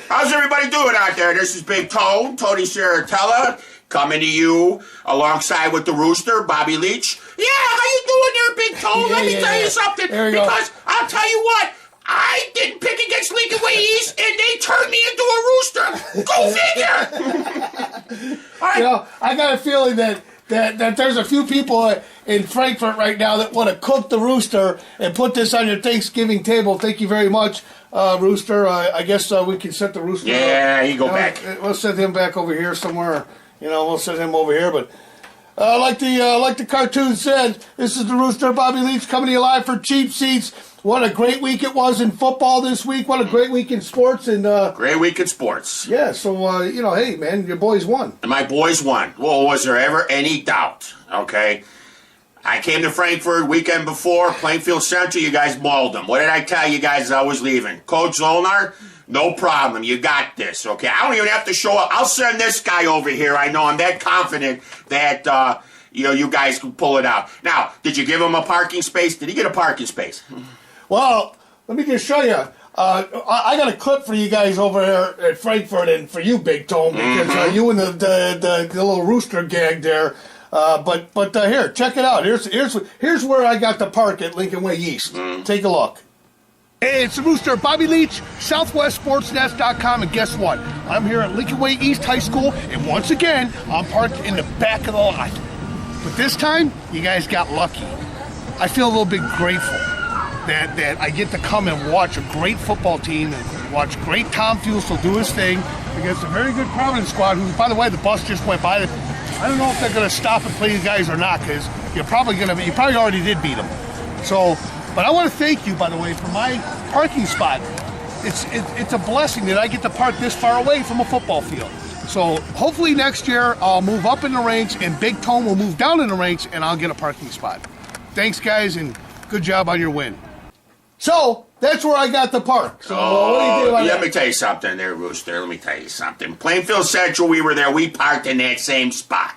How's everybody doing out there? This is Big Tone, Tony Saratella, coming to you alongside with the Rooster, Bobby Leach. Yeah, how you doing there, Big Tone? Let me tell you something. Because I'll tell you what, I didn't pick against Lincoln Way East, and they turned me into a rooster. Go figure. All right. You know, I got a feeling that there's a few people in Frankfurt right now that want to cook the Rooster and put this on your Thanksgiving table. Thank you very much, Rooster. I guess we can set the Rooster. Yeah, you go back. We'll set him back over here somewhere. You know, we'll set him over here. But like the cartoon said, this is the Rooster, Bobby Leach, coming to you live for Cheap Seats. What a great week it was in football this week. What a great week in sports. And great week in sports. Yeah, so, hey, man, your boys won. And my boys won. Well, was there ever any doubt? Okay. I came to Frankfurt weekend before, Plainfield Central. You guys mauled them. What did I tell you guys as I was leaving? Coach Zolnar, no problem. You got this, okay? I don't even have to show up. I'll send this guy over here. I know I'm that confident that, you guys can pull it out. Now, did you give him a parking space? Did he get a parking space? Well, let me just show you. I got a clip for you guys over here at Frankfurt, and for you, Big Tone, because you and the little Rooster gag there. But here, check it out. Here's where I got the park at Lincoln Way East. Take a look. Hey, it's the Rooster, Bobby Leach, SouthwestSportsNet.com, and guess what? I'm here at Lincoln Way East High School, and once again, I'm parked in the back of the lot. But this time, you guys got lucky. I feel a little bit grateful that I get to come and watch a great football team and watch great Tom Fusel do his thing against a very good Providence squad, who, by the way, the bus just went by. I don't know if they're going to stop and play you guys or not, because you probably already did beat them. So, but I want to thank you, by the way, for my parking spot. It's a blessing that I get to park this far away from a football field. So hopefully next year I'll move up in the ranks, and Big Tone will move down in the ranks, and I'll get a parking spot. Thanks, guys, and good job on your win. So, that's where I got the park. So, what do you do about let that? me tell you something there, Rooster. Let me tell you something. Plainfield Central, we were there. We parked in that same spot.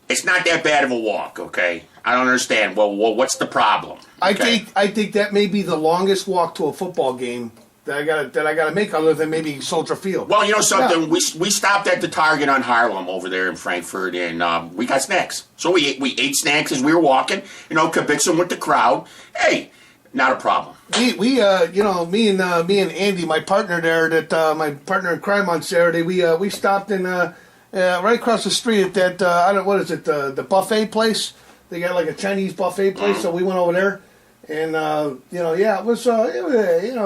It's not that bad of a walk, okay? I don't understand. Well, what's the problem? Okay? I think that may be the longest walk to a football game that I gotta make, other than maybe Soldier Field. Well, you know something? Yeah. We stopped at the Target on Harlem over there in Frankfurt, and we got snacks. So we ate snacks as we were walking. Kibitzing with the crowd. Hey. Not a problem. Me and Andy, my partner there, my partner in crime on Saturday, we stopped in right across the street at that what is it, the buffet place? They got like a Chinese buffet place, so we went over there, and it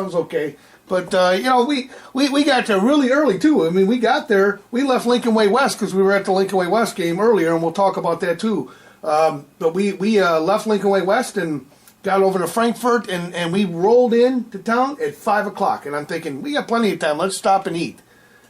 was okay. But we got there really early too. I mean, we got there. We left Lincoln Way West because we were at the Lincoln Way West game earlier, and we'll talk about that too. But we left Lincoln Way West and got over to Frankfurt, and we rolled into town at 5 o'clock. And I'm thinking, we got plenty of time. Let's stop and eat.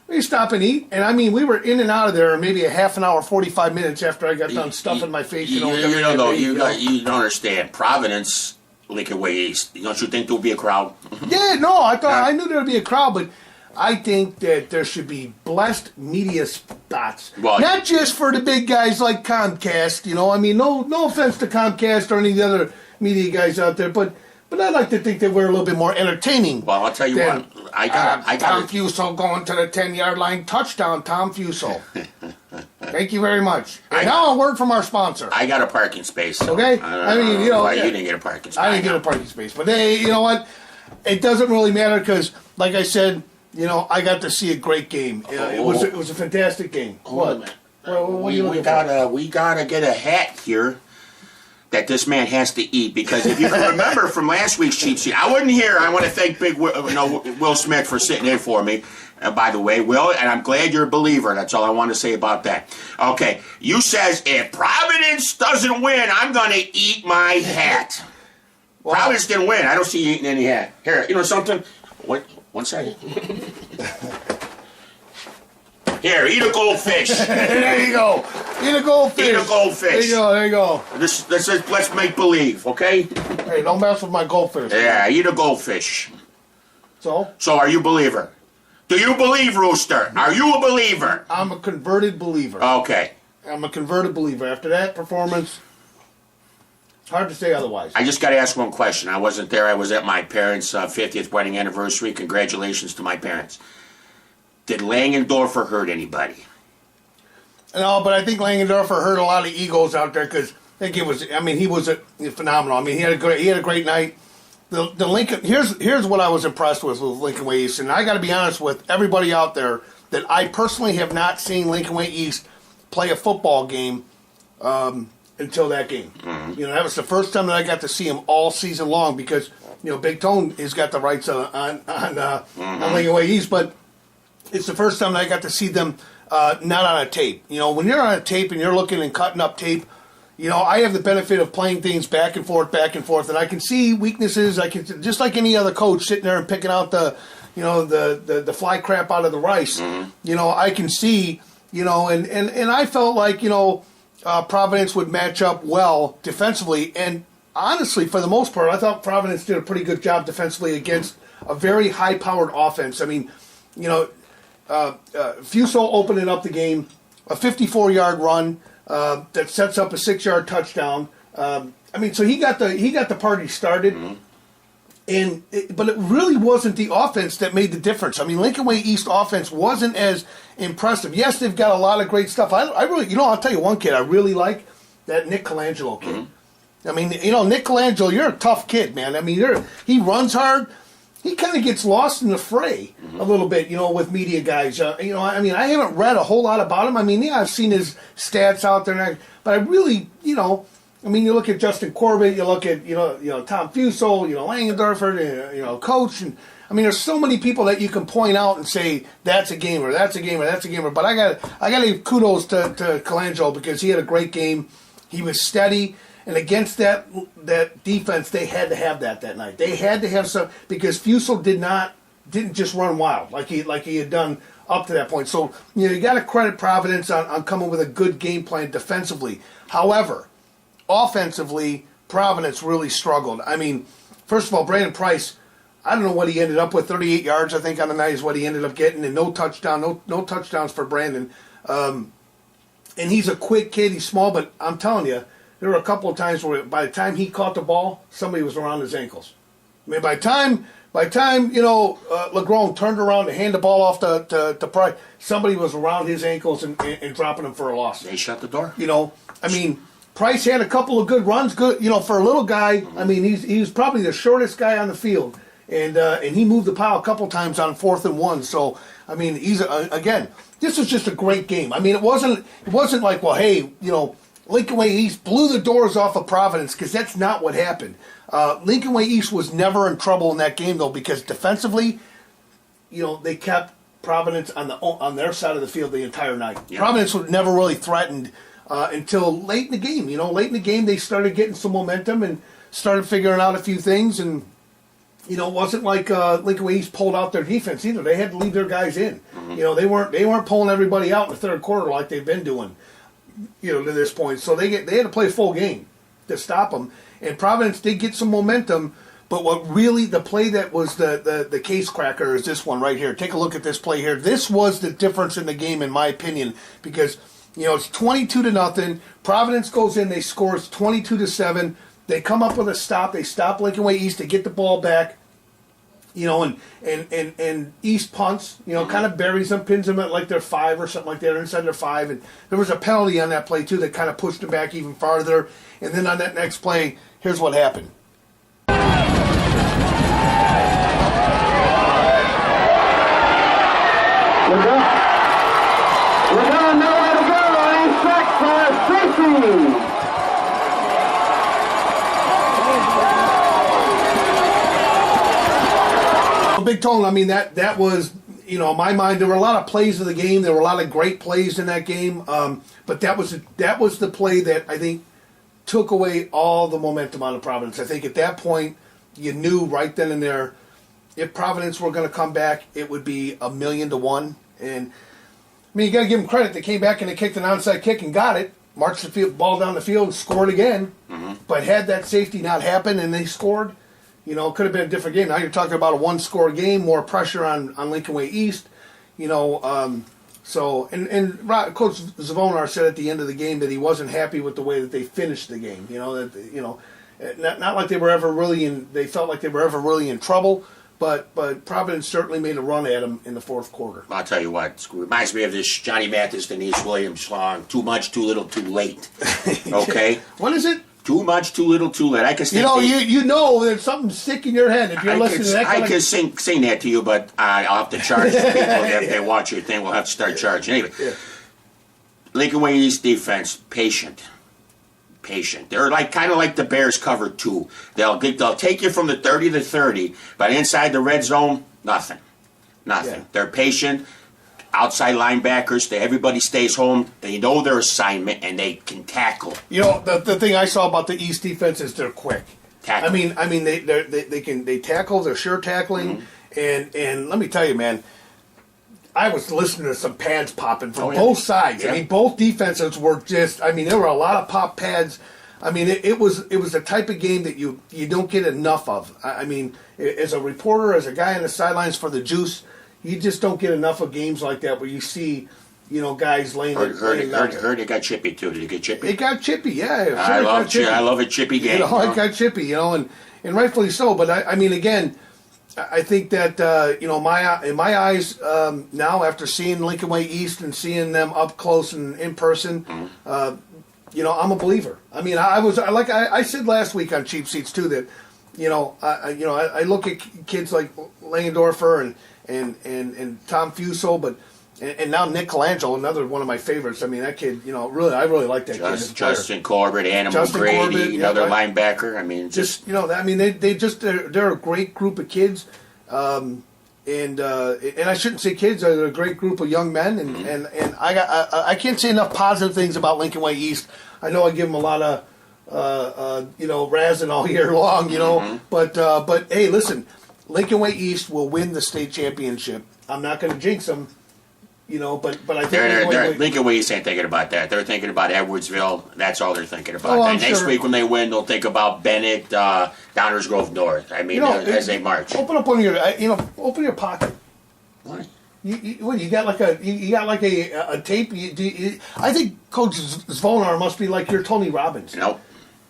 We stop and eat, and I mean, we were in and out of there maybe a half an hour, 45 minutes after I got done stuffing my face. You don't understand. Providence, Lincoln Way East. Don't you think there would be a crowd? Yeah, no, I knew there would be a crowd, but I think that there should be blessed media spots. Well, not just for the big guys like Comcast, I mean, no offense to Comcast or any of the other media guys out there, but I like to think that we're a little bit more entertaining. Well, I'll tell you what. I got Tom Fusel going to the 10-yard line. Touchdown, Tom Fusel. Thank you very much. And now a word from our sponsor. I got a parking space. So okay? You didn't get a parking space. I didn't get a parking space. But hey, you know what? It doesn't really matter because, like I said, I got to see a great game. It was a fantastic game. What we gotta get a hat here that this man has to eat, because if you remember from last week's cheat sheet, I wasn't here. I want to thank Will Smith for sitting in for me. By the way, Will, and I'm glad you're a believer. That's all I want to say about that. Okay, you says if Providence doesn't win, I'm going to eat my hat. Well, Providence didn't win. I don't see you eating any hat. Here, you know something? Wait, 1 second. Here, eat a goldfish. There you go. Eat a goldfish. Eat a goldfish. There you go. Let's make believe, okay? Hey, don't mess with my goldfish. Yeah, eat a goldfish. So are you a believer? Do you believe, Rooster? Are you a believer? I'm a converted believer. Okay. I'm a converted believer. After that performance, Hard to say otherwise. I just got to ask one question. I wasn't there. I was at my parents' 50th wedding anniversary. Congratulations to my parents. Did Langendorfer hurt anybody? No, but I think Langendorfer hurt a lot of egos out there because I think it was. I mean, he was phenomenal. I mean, he had a great night. The Lincoln. Here's what I was impressed with Lincoln Way East, and I got to be honest with everybody out there that I personally have not seen Lincoln Way East play a football game until that game. Mm-hmm. You know, that was the first time that I got to see him all season long because Big Tone has got the rights on Lincoln Way East, but it's the first time that I got to see them not on a tape. When you're on a tape and you're looking and cutting up tape. I have the benefit of playing things back and forth, and I can see weaknesses. I can just like any other coach sitting there and picking out the fly crap out of the rice. Mm-hmm. I can see, and I felt like Providence would match up well defensively, and honestly, for the most part, I thought Providence did a pretty good job defensively against a very high-powered offense. I mean, Fuso opening up the game, a 54-yard run. That sets up a 6-yard touchdown. So he got the party started, mm-hmm. But it really wasn't the offense that made the difference. I mean, Lincoln Way East offense wasn't as impressive. Yes, they've got a lot of great stuff. I really, I'll tell you one kid I really like, that Nick Colangelo kid. Mm-hmm. I mean, Nick Colangelo, you're a tough kid, man. I mean, he runs hard. He kind of gets lost in the fray a little bit, with media guys. I haven't read a whole lot about him. I mean, I've seen his stats out there, but I really, you look at Justin Corbett, you look at, Tom Fuso, Langendorfer, Coach, and there's so many people that you can point out and say that's a gamer, that's a gamer, that's a gamer. But I got to give kudos to Colangelo because he had a great game. He was steady. And against that defense, they had to have that night. They had to have some because Fuso didn't just run wild like he had done up to that point. So you got to credit Providence on coming with a good game plan defensively. However, offensively, Providence really struggled. I mean, first of all, Brandon Price, I don't know what he ended up with. 38 yards, I think, on the night is what he ended up getting, and no touchdowns for Brandon. And he's a quick kid. He's small, but I'm telling you. There were a couple of times where by the time he caught the ball, somebody was around his ankles. I mean, by the time Legron turned around to hand the ball off to Price, somebody was around his ankles and dropping him for a loss. They shut the door. Price had a couple of good runs. Good, for a little guy. Mm-hmm. I mean, he's probably the shortest guy on the field, and he moved the pile a couple times on 4th and 1. So he's again. This was just a great game. I mean, it wasn't like, well, hey, Lincoln Way East blew the doors off of Providence because that's not what happened. Lincoln Way East was never in trouble in that game, though, because defensively, they kept Providence on their side of the field the entire night. Yeah. Providence was never really threatened until late in the game. Late in the game, they started getting some momentum and started figuring out a few things. And, it wasn't like Lincoln Way East pulled out their defense either. They had to leave their guys in. Mm-hmm. They weren't pulling everybody out in the third quarter like they've been doing. To this point, so they had to play a full game to stop them. And Providence did get some momentum, but what really the play that was the case cracker is this one right here. Take a look at this play here. This was the difference in the game, in my opinion, because it's 22-0. Providence goes in, they score 22-7. They come up with a stop. They stop Lincoln Way East to get the ball back. And East punts, kind of buries them, pins them at like their 5 or something like that, or inside their 5. And there was a penalty on that play, too, that kind of pushed them back even farther. And then on that next play, here's what happened. We're going nowhere to go. He's sacked for safety. Big Tone, that was, in my mind, there were a lot of plays of the game. There were a lot of great plays in that game. But that was the play that I think took away all the momentum out of Providence. I think at that point, you knew right then and there, if Providence were going to come back, it would be 1,000,000-1. And, you got to give them credit. They came back and they kicked an onside kick and got it. Marched the ball down the field and scored again. Mm-hmm. But had that safety not happened and they scored, it could have been a different game. Now you're talking about a one-score game, more pressure on Lincoln Way East. So Coach Zavonar said at the end of the game that he wasn't happy with the way that they finished the game. not like they were ever really in. They felt like they were ever really in trouble. But Providence certainly made a run at them in the fourth quarter. I'll tell you what, it reminds me of this Johnny Mathis, Denise Williams song, Too Much, Too Little, Too Late. Okay? What is it? Too much, too little, too late. I can sing. You know there's something sick in your head if you're listening to that. I can sing that to you, but I'll have to charge the people if they watch your thing. We'll have to start charging. Anyway, Lincoln Way East defense, patient. They're kind of like the Bears cover 2. They'll take you from the 30 to 30, but inside the red zone, nothing. Yeah. They're patient. Outside linebackers, everybody stays home. They know their assignment and they can tackle. You know the thing I saw about the East defense is they're quick. Tackle. I mean they tackle. They're sure tackling. And let me tell you, man. I was listening to some pads popping from both sides. Yeah. I mean, both defenses were just. I mean, there were a lot of pop pads. I mean, it was the type of game that you don't get enough of. I mean, as a reporter, as a guy on the sidelines for the Juice, you just don't get enough of games like that where you see, guys laying. Heard it got chippy too. Did it get chippy? It got chippy, yeah. I love a chippy game. It got chippy, and rightfully so. But I mean, again. I think that in my eyes now, after seeing Lincoln Way East and seeing them up close and in person, I'm a believer. I mean, I said last week on Cheap Seats too that I look at kids like Langendorfer and Tom Fuso, but and now Nick Colangelo, another one of my favorites. I mean, that kid, I really like that kid. Justin Corbett, Animal Grady, another linebacker. I mean, they're a great group of kids, and I shouldn't say kids. They're a great group of young men, and I can't say enough positive things about Lincoln Way East. I know I give them a lot of razzing all year long, but hey, listen, Lincoln Way East will win the state championship. I'm not going to jinx them. But I think Lincoln Way East ain't thinking about that. They're thinking about Edwardsville. That's all they're thinking about. Next week when they win, they'll think about Bennett, Downers Grove North. I mean, as they march. Open up open your pocket. What? You got like a tape. I think Coach Zvonar must be like your Tony Robbins. Nope.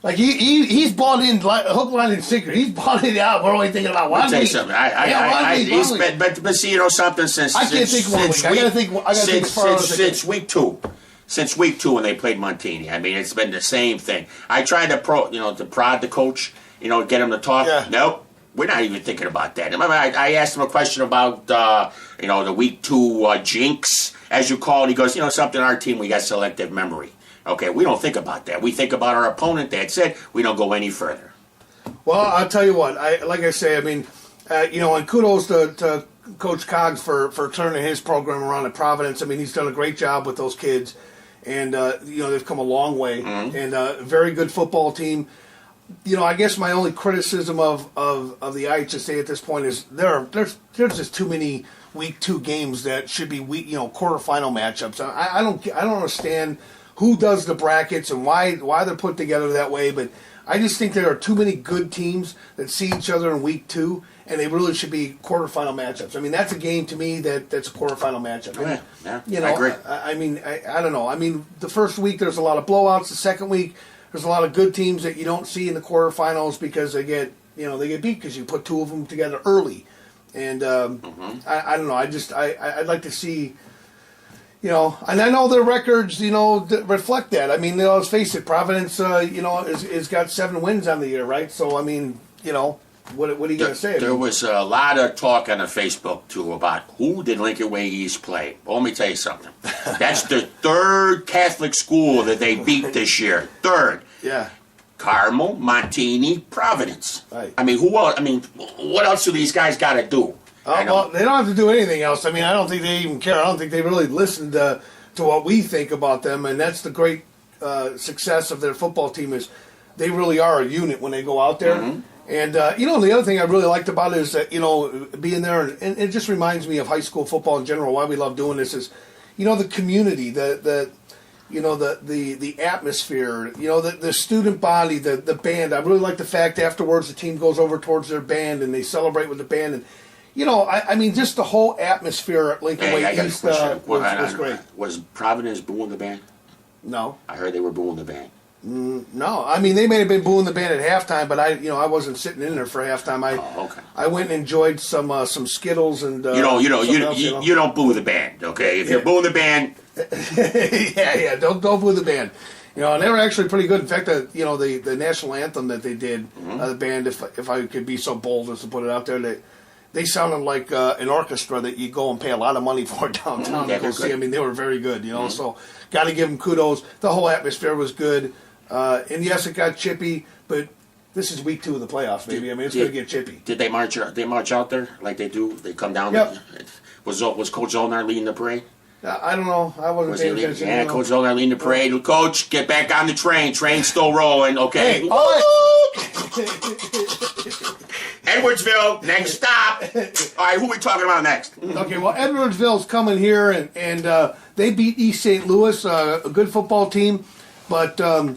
Like he's bought in hook, line, and sinker. He's bought it out. We're only thinking about one week. I'll tell you something. But see, something since I can't think 1 week. I gotta think since week 2. Since week 2 when they played Montini. I mean, it's been the same thing. I tried to prod the coach, get him to talk. Yeah. Nope. We're not even thinking about that. Remember, I asked him a question about, the week 2 jinx, as you call it. He goes, something on our team, we got selective memory. Okay, we don't think about that. We think about our opponent. That's it. We don't go any further. Well, I'll tell you what. And kudos to Coach Coggs for turning his program around at Providence. I mean, he's done a great job with those kids, and they've come a long way. Mm-hmm. And a very good football team. I guess my only criticism of the IHSA at this point is there's just too many week 2 games that should be quarterfinal matchups. I don't understand who does the brackets and why they're put together that way, but I just think there are too many good teams that see each other in week 2, and they really should be quarterfinal matchups. I mean, that's a game to me that's a quarterfinal matchup. I agree. I don't know. I mean, the first week there's a lot of blowouts. The second week there's a lot of good teams that you don't see in the quarterfinals because they get beat because you put 2 of them together early, and I don't know. I'd like to see. And I know their records, reflect that. I mean, let's face it, Providence, has got 7 wins on the year, right? So, I mean, what are you going to say? There was a lot of talk on the Facebook, too, about who did Lincoln Way East play. Well, let me tell you something. That's the 3rd Catholic school that they beat this year. 3rd. Yeah. Carmel, Montini, Providence. Right. I mean, who else? I mean, what else do these guys got to do? Well, they don't have to do anything else. I mean, I don't think they even care. I don't think they really listen to what we think about them, and that's the great success of their football team is they really are a unit when they go out there. Mm-hmm. And, the other thing I really liked about it is that, being there, and it just reminds me of high school football in general, why we love doing this is, the community, the atmosphere, the student body, the band. I really like the fact afterwards the team goes over towards their band and they celebrate with the band. And, I mean, just the whole atmosphere at Lincoln Way East was great. Was Providence booing the band? No. I heard they were booing the band. No, I mean they may have been booing the band at halftime, but I wasn't sitting in there for halftime. Okay. I went and enjoyed some Skittles and You don't boo the band, okay? If you're booing the band, yeah, don't boo the band. And they were actually pretty good. In fact, the national anthem that they did, the band, if I could be so bold as to put it out there, they sounded like an orchestra that you go and pay a lot of money for downtown to go see. I mean, they were very good, so got to give them kudos. The whole atmosphere was good. And yes, it got chippy, but this is week 2 of the playoffs, baby. I mean, it's going to get chippy. Did they march? They march out there like they do? They come down. Yep. Was Coach Zolnar leading the parade? I don't know. I wasn't paying attention. Yeah, Coach Zolnar leading the parade. Coach, get back on the train. Train's still rolling. Okay. Hey, Edwardsville, next stop. All right, who are we talking about next? Okay, well, Edwardsville's coming here, and they beat East St. Louis, a good football team. But, I'll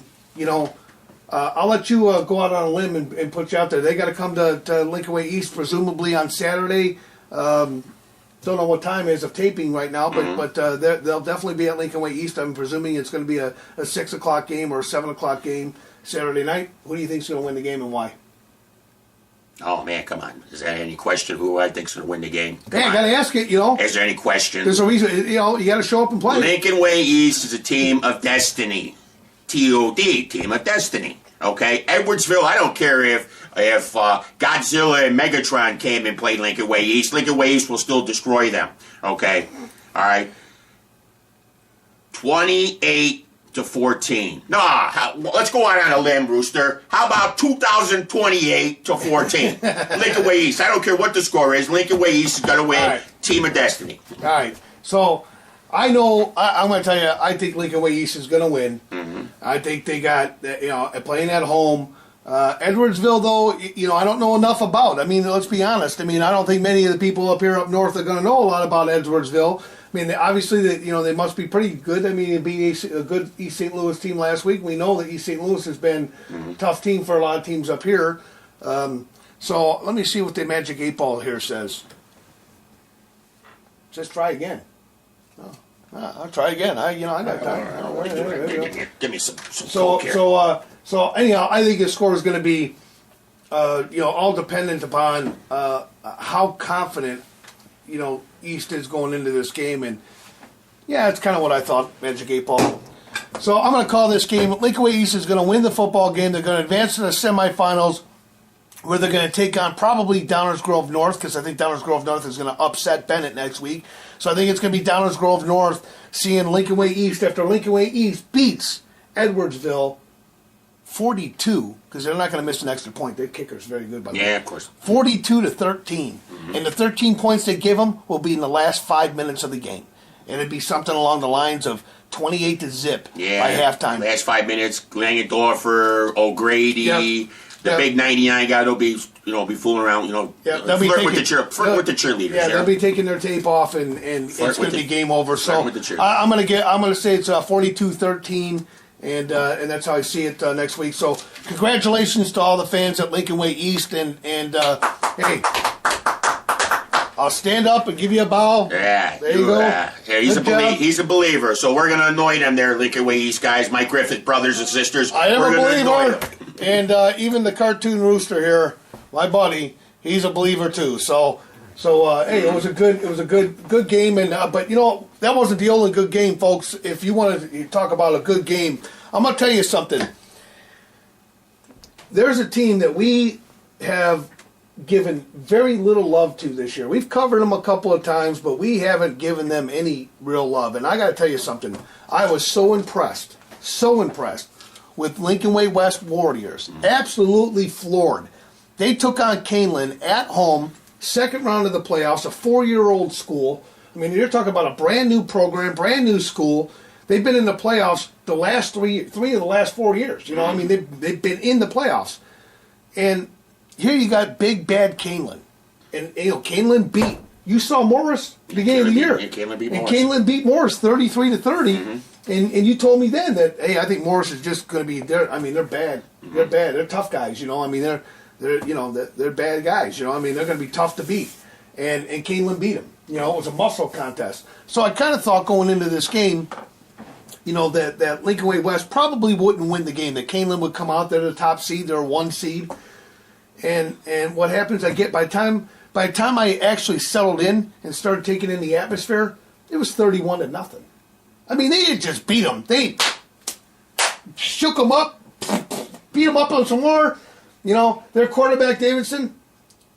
let you go out on a limb and put you out there. They got to come to Lincoln Way East, presumably on Saturday. Don't know what time is of taping right now, but they'll definitely be at Lincoln Way East. I'm presuming it's going to be a 6 o'clock game or a 7 o'clock game Saturday night. Who do you think's going to win the game and why? Oh, man, come on. Is there any question who I think's going to win the game? Hey, I got to ask it, Is there any question? There's a reason, you got to show up and play. Lincoln Way East is a team of destiny. T.O.D., team of destiny. Okay? Edwardsville, I don't care if Godzilla and Megatron came and played Lincoln Way East. Lincoln Way East will still destroy them. Okay? All right? 28-14. Let's go out on a limb, Rooster. How about 2028-14? Lincoln Way East. I don't care what the score is. Lincoln Way East is going to win. Right. Team of destiny. All right. So, I know, I'm going to tell you, I think Lincoln Way East is going to win. Mm-hmm. I think they got, playing at home. Edwardsville, though, I don't know enough about. I mean, let's be honest. I mean, I don't think many of the people up here up north are going to know a lot about Edwardsville. I mean, obviously, they must be pretty good. I mean, they beat a good East St. Louis team last week. We know that East St. Louis has been a tough team for a lot of teams up here. So let me see what the Magic 8 Ball here says. Just try again. I'll try again. I got time. Give me some Coke here. So anyhow, I think the score is going to be, all dependent upon how confident, East is going into this game. And yeah, it's kind of what I thought, Magic 8 Ball. So I'm going to call this game. Lincoln Way East is going to win the football game. They're going to advance to the semifinals, where they're going to take on probably Downers Grove North, because I think Downers Grove North is going to upset Bennett next week. So I think it's going to be Downers Grove North seeing Lincoln Way East after Lincoln Way East beats Edwardsville 42, because they're not going to miss an extra point. Their kicker's very good, by the way. Yeah, of course. 42-13. Mm-hmm. And the 13 points they give them will be in the last 5 minutes of the game. And it'd be something along the lines of 28-0 by halftime. Last 5 minutes, Langendorfer, O'Grady, the big 99 guy will be, be fooling around, flirt with the cheerleaders. Yeah, they'll be taking their tape off, and it's going to be game over. So I'm going to say it's 42-13, and that's how I see it next week. So congratulations to all the fans at Lincoln Way East, and hey, I'll stand up and give you a bow. Yeah, there you go. Yeah, he's a believer. So we're going to anoint him there, Lincoln Way East guys, Mike Griffith brothers and sisters. I am a believer. And even the cartoon rooster here, my buddy, he's a believer too. So hey, it was a good game, and but that wasn't the only good game, folks. If you want to talk about a good game, I'm gonna tell you something. There's a team that we have given very little love to this year. We've covered them a couple of times, but we haven't given them any real love. And I got to tell you something. I was so impressed with Lincoln Way West Warriors. Absolutely floored. They took on Canelan at home, second round of the playoffs, a 4-year-old school. I mean, you're talking about a brand new program, brand new school. They've been in the playoffs the last three of the last 4 years. I mean, they've been in the playoffs. And here you got big, bad Canelan. And, Canelan beat, you saw Morris at the beginning of the year. Canelan beat Morris 33-30. Mm-hmm. And you told me then that, hey, I think Morris is just going to be there. I mean, they're bad. Mm-hmm. They're bad. They're tough guys. I mean, they're bad guys. I mean, they're going to be tough to beat. And Canelan beat them. It was a muscle contest. So I kind of thought going into this game, that Lincoln Way West probably wouldn't win the game. That Canelan would come out there the top seed, they're 1 seed, and what happens? By the time I actually settled in and started taking in the atmosphere, it was 31-0. I mean, they had just beat them. They shook them up, beat them up on some more. Their quarterback Davidson,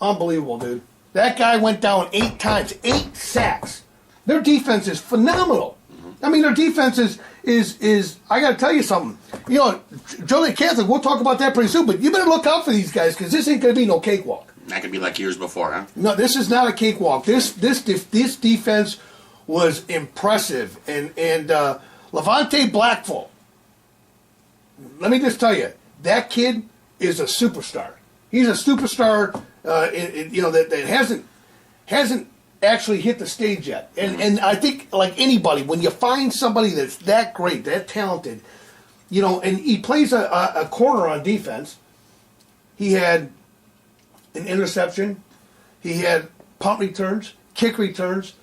unbelievable, dude. That guy went down 8 times, 8 sacks. Their defense is phenomenal. I mean, their defense is I got to tell you something. Joliet Catholic, we'll talk about that pretty soon, but you better look out for these guys because this ain't going to be no cakewalk. That could be like years before, huh? No, this is not a cakewalk. This defense was impressive. And Levante Blackful, let me just tell you, that kid is a superstar. He's a superstar, that hasn't actually hit the stage yet. And I think, like anybody, when you find somebody that's that great, that talented, and he plays a corner on defense, he had an interception, he had punt returns, kick returns,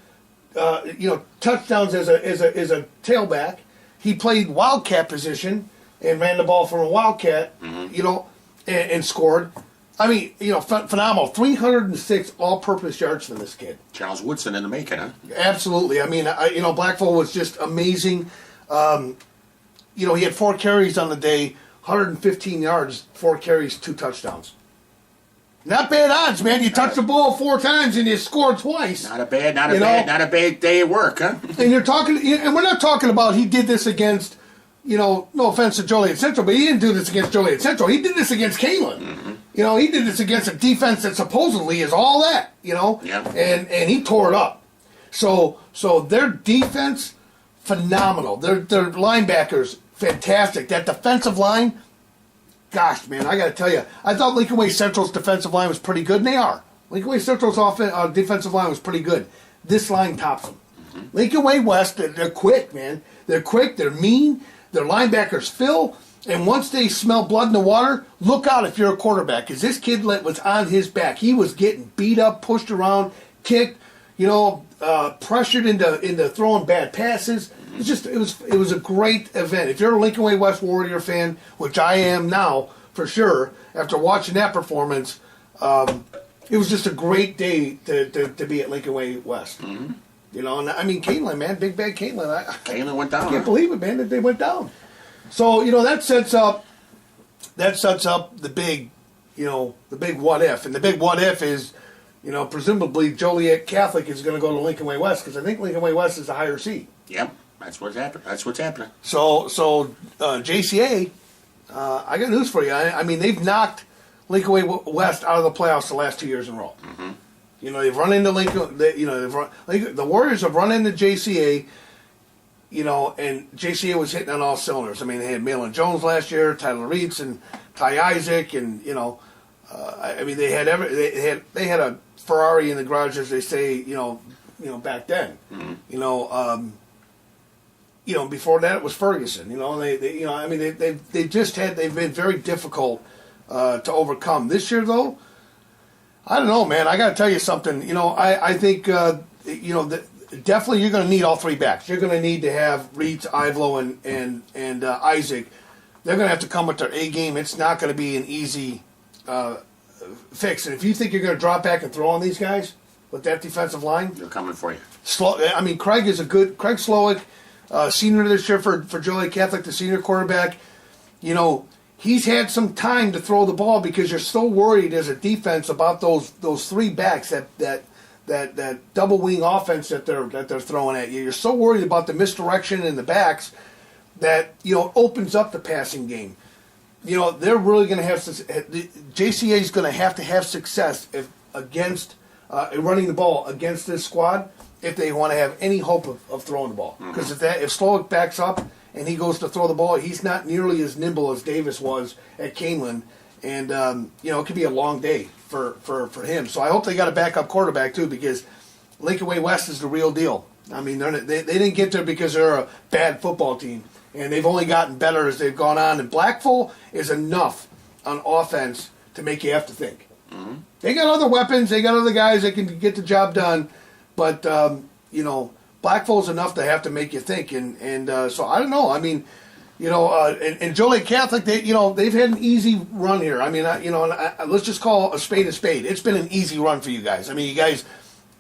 touchdowns as a tailback. He played wildcat position and ran the ball from a wildcat, and scored. I mean, phenomenal. 306 all-purpose yards from this kid. Charles Woodson in the making, huh? Absolutely. I mean, Blackful was just amazing. He had 4 carries on the day, 115 yards, 4 carries, 2 touchdowns. Not bad odds, man. You touched the ball 4 times and you scored twice. Not a bad day at work, huh? And we're not talking about he did this against, no offense to Joliet Central, but he didn't do this against Joliet Central. He did this against Canelan. Mm-hmm. He did this against a defense that supposedly is all that, Yep. And he tore it up. So their defense, phenomenal. Their linebackers, fantastic. That defensive line, gosh, man, I got to tell you, I thought Lincoln Way Central's defensive line was pretty good, and they are. Lincoln Way Central's defensive line was pretty good. This line tops them. Mm-hmm. Lincoln Way West, they're quick, man. They're quick, they're mean, their linebackers fill, and once they smell blood in the water, look out if you're a quarterback, because this kid was on his back. He was getting beat up, pushed around, kicked, pressured into throwing bad passes. It was a great event. If you're a Lincoln Way West Warrior fan, which I am now for sure, after watching that performance, it was just a great day to be at Lincoln Way West. Mm-hmm. And I mean, Canelan, man, big bad Canelan. Canelan went down. I can't believe it, man, that they went down. So that sets up the big, the big what if, and the big what if is, presumably Joliet Catholic is going to go to Lincoln Way West because I think Lincoln Way West is the higher seed. Yep, that's what's happening. So JCA, I got news for you. I mean, they've knocked Lincoln Way West out of the playoffs the last 2 years in a row. Mm-hmm. They've run into Lincoln. The Warriors have run into JCA. And JCA was hitting on all cylinders. I mean, they had Malin Jones last year, Tyler Reitz, and Ty Isaac, and they had a Ferrari in the garage, as they say, back then. Mm-hmm. Before that it was Ferguson. They've been very difficult to overcome. This year, though, I don't know, man. I got to tell you something. I think definitely you're going to need all 3 backs. You're going to need to have Reeds, Ivlo, and Isaac. They're going to have to come with their A game. It's not going to be an easy fix. And if you think you're going to drop back and throw on these guys with that defensive line, they're coming for you. Craig Slowick, senior this year for Joliet Catholic, the senior quarterback. He's had some time to throw the ball because you're so worried as a defense about those 3 backs that double wing offense that they're throwing at you. You're so worried about the misdirection in the backs that opens up the passing game. They're really going to have JCA is going to have success against running the ball against this squad if they want to have any hope of throwing the ball. Because if Slowick backs up and he goes to throw the ball, he's not nearly as nimble as Davis was at Canelan, and it could be a long day for him. So I hope they got a backup quarterback too, because Lincoln Way West is the real deal. I mean, they didn't get there because they're a bad football team, and they've only gotten better as they've gone on. And Blackful is enough on offense to make you have to think. Mm-hmm. They got other weapons. They got other guys that can get the job done. But, Blackfall's enough to have to make you think, and so I don't know. I mean, and Joliet Catholic, they've had an easy run here. I mean, let's just call a spade a spade. It's been an easy run for you guys. I mean, you guys,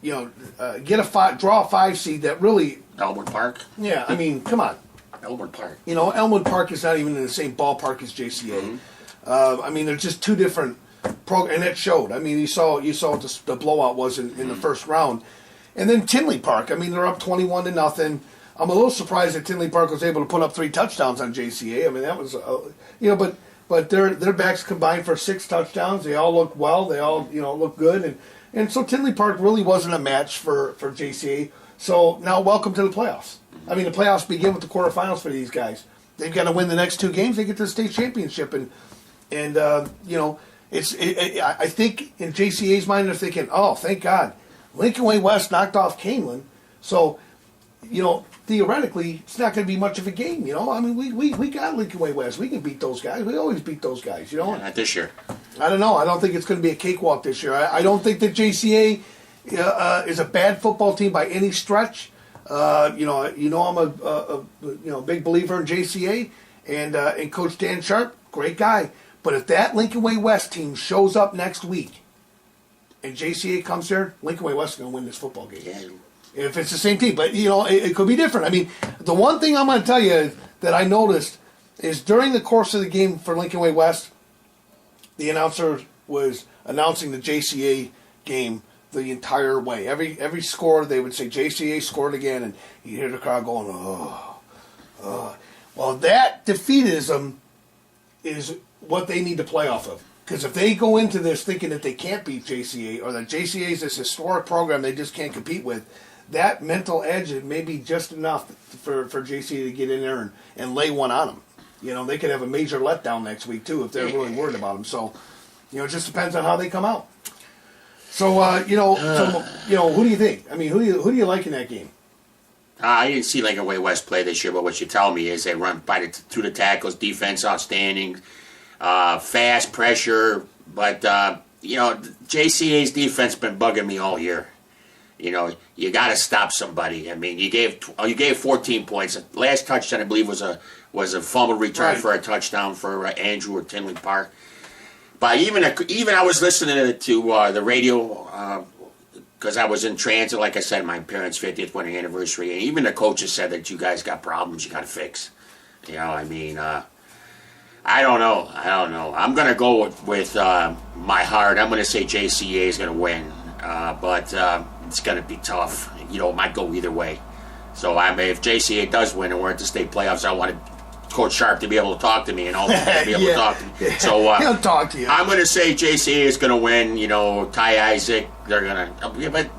draw a 5 seed that really. Elmwood Park. Yeah, I mean, come on. Elmwood Park. Elmwood Park is not even in the same ballpark as JCA. Mm-hmm. I mean, they're just two different programs, and it showed. I mean, you saw what the blowout was in the first round. And then Tinley Park, I mean, they're up 21-0. I'm a little surprised that Tinley Park was able to put up 3 touchdowns on JCA. I mean, that was, but their backs combined for 6 touchdowns. They all look well. They all, look good. And so Tinley Park really wasn't a match for JCA. So now welcome to the playoffs. I mean, the playoffs begin with the quarterfinals for these guys. They've got to win the next 2 games. They get to the state championship. And I think in JCA's mind, they're thinking, oh, thank God. Lincoln Way West knocked off Canelan. So, theoretically, it's not going to be much of a game, I mean, we got Lincoln Way West. We can beat those guys. We always beat those guys, Yeah, not this year. I don't know. I don't think it's going to be a cakewalk this year. I don't think that JCA is a bad football team by any stretch. I'm a big believer in JCA, and Coach Dan Sharp, great guy. But if that Lincoln Way West team shows up next week, and JCA comes here, Lincoln Way West is going to win this football game. Yeah. If it's the same team. But, it could be different. I mean, the one thing I'm going to tell you that I noticed is during the course of the game for Lincoln Way West, the announcer was announcing the JCA game the entire way. Every score, they would say JCA scored again, and you hear the crowd going, oh. Well, that defeatism is what they need to play off of. Because if they go into this thinking that they can't beat JCA, or that JCA is this historic program they just can't compete with, that mental edge may be just enough for JCA to get in there and lay one on them. They could have a major letdown next week, too, if they're really worried about them. So, it just depends on how they come out. So, who do you think? I mean, who do you like in that game? I didn't see Lincoln Way West play this year, but what you tell me is they run through the tackles, defense outstanding, fast pressure. But JCA's defense been bugging me all year. You got to stop somebody. I mean, you gave 14 points. The last touchdown, I believe, was a fumble return for a touchdown for Andrew at Tinley Park. But even I was listening to the radio because I was in transit. Like I said, my parents' 50th wedding anniversary, and even the coaches said that you guys got problems you got to fix. I mean, I don't know. I'm gonna go with my heart. I'm gonna say JCA is gonna win, but it's gonna be tough. It might go either way. So if JCA does win and we're at the state playoffs, I want Coach Sharp to be able to talk to me and all that, be able to talk to me. So he'll talk to you. I'm going to say JCA is going to win. Ty Isaac, they're going to, but